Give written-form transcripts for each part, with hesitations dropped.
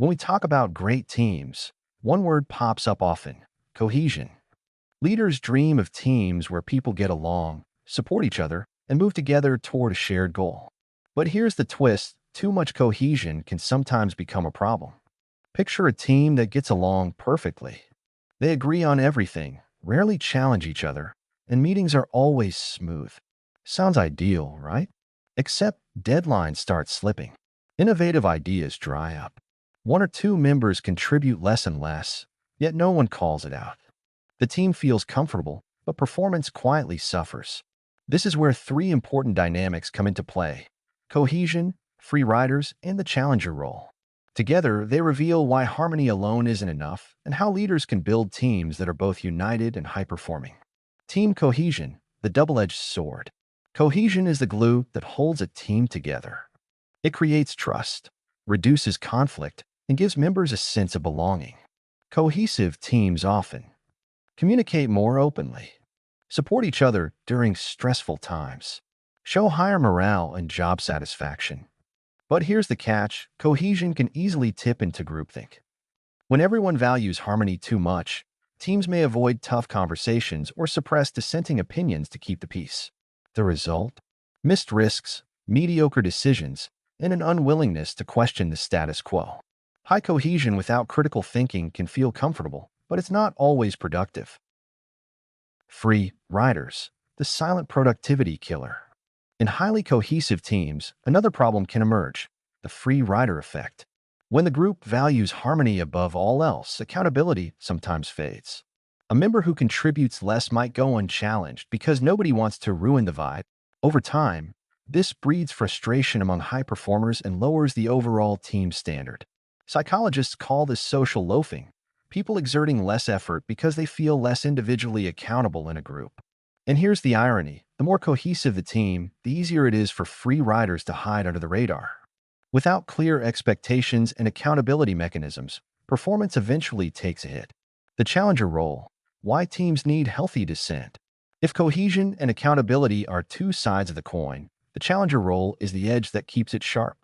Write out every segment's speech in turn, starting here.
When we talk about great teams, one word pops up often: cohesion. Leaders dream of teams where people get along, support each other, and move together toward a shared goal. But here's the twist: too much cohesion can sometimes become a problem. Picture a team that gets along perfectly. They agree on everything, rarely challenge each other, and meetings are always smooth. Sounds ideal, right? Except deadlines start slipping. Innovative ideas dry up. One or two members contribute less and less, yet no one calls it out. The team feels comfortable, but performance quietly suffers. This is where three important dynamics come into play: cohesion, free riders, and the challenger role. Together, they reveal why harmony alone isn't enough and how leaders can build teams that are both united and high-performing. Team cohesion, the double-edged sword. Cohesion is the glue that holds a team together. It creates trust, reduces conflict, and gives members a sense of belonging. Cohesive teams often communicate more openly, support each other during stressful times, show higher morale and job satisfaction. But here's the catch: cohesion can easily tip into groupthink. When everyone values harmony too much, teams may avoid tough conversations or suppress dissenting opinions to keep the peace. The result? Missed risks, mediocre decisions, and an unwillingness to question the status quo. High cohesion without critical thinking can feel comfortable, but it's not always productive. Free riders, the silent productivity killer. In highly cohesive teams, another problem can emerge: the free rider effect. When the group values harmony above all else, accountability sometimes fades. A member who contributes less might go unchallenged because nobody wants to ruin the vibe. Over time, this breeds frustration among high performers and lowers the overall team standard. Psychologists call this social loafing, people exerting less effort because they feel less individually accountable in a group. And here's the irony: the more cohesive the team, the easier it is for free riders to hide under the radar. Without clear expectations and accountability mechanisms, performance eventually takes a hit. The challenger role: why teams need healthy dissent. If cohesion and accountability are two sides of the coin, the challenger role is the edge that keeps it sharp.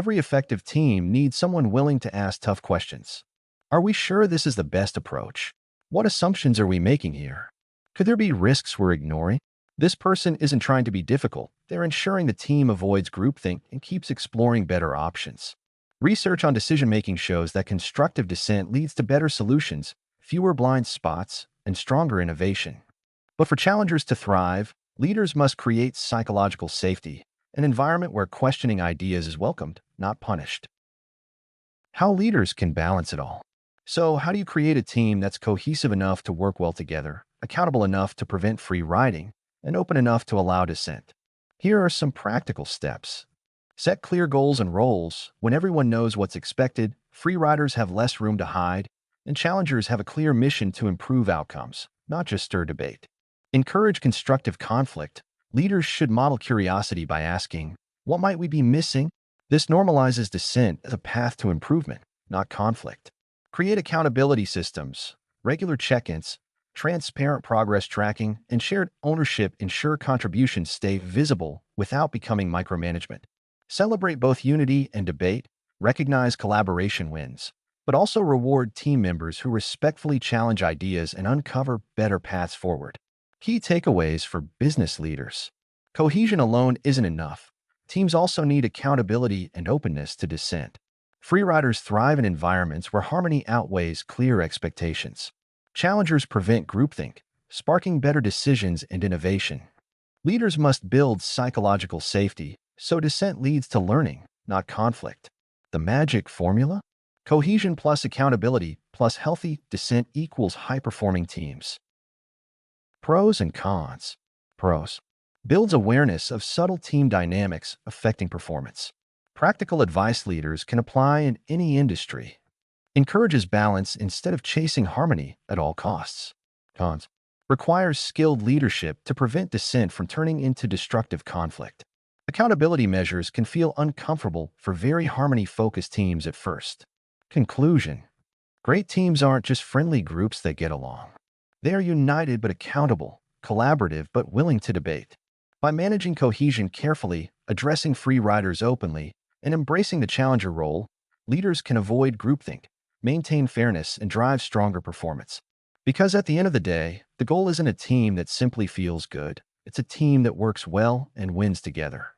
Every effective team needs someone willing to ask tough questions. Are we sure this is the best approach? What assumptions are we making here? Could there be risks we're ignoring? This person isn't trying to be difficult. They're ensuring the team avoids groupthink and keeps exploring better options. Research on decision-making shows that constructive dissent leads to better solutions, fewer blind spots, and stronger innovation. But for challengers to thrive, leaders must create psychological safety, an environment where questioning ideas is welcomed, not punished. How leaders can balance it all. So, how do you create a team that's cohesive enough to work well together, accountable enough to prevent free riding, and open enough to allow dissent? Here are some practical steps. Set clear goals and roles. When everyone knows what's expected, free riders have less room to hide, and challengers have a clear mission to improve outcomes, not just stir debate. Encourage constructive conflict. Leaders should model curiosity by asking, "What might we be missing?" This normalizes dissent as a path to improvement, not conflict. Create accountability systems. Regular check-ins, transparent progress tracking, and shared ownership ensure contributions stay visible without becoming micromanagement. Celebrate both unity and debate. Recognize collaboration wins, but also reward team members who respectfully challenge ideas and uncover better paths forward. Key takeaways for business leaders. Cohesion alone isn't enough. Teams also need accountability and openness to dissent. Free riders thrive in environments where harmony outweighs clear expectations. Challengers prevent groupthink, sparking better decisions and innovation. Leaders must build psychological safety, so dissent leads to learning, not conflict. The magic formula? Cohesion plus accountability plus healthy dissent equals high-performing teams. Pros and cons. Pros. Builds awareness of subtle team dynamics affecting performance. Practical advice leaders can apply in any industry. Encourages balance instead of chasing harmony at all costs. Cons. Requires skilled leadership to prevent dissent from turning into destructive conflict. Accountability measures can feel uncomfortable for very harmony-focused teams at first. Conclusion. Great teams aren't just friendly groups that get along. They are united but accountable, collaborative but willing to debate. By managing cohesion carefully, addressing free riders openly, and embracing the challenger role, Leaders can avoid groupthink, maintain fairness, and drive stronger performance. Because at the end of the day, the goal isn't a team that simply feels good. It's a team that works well and wins together.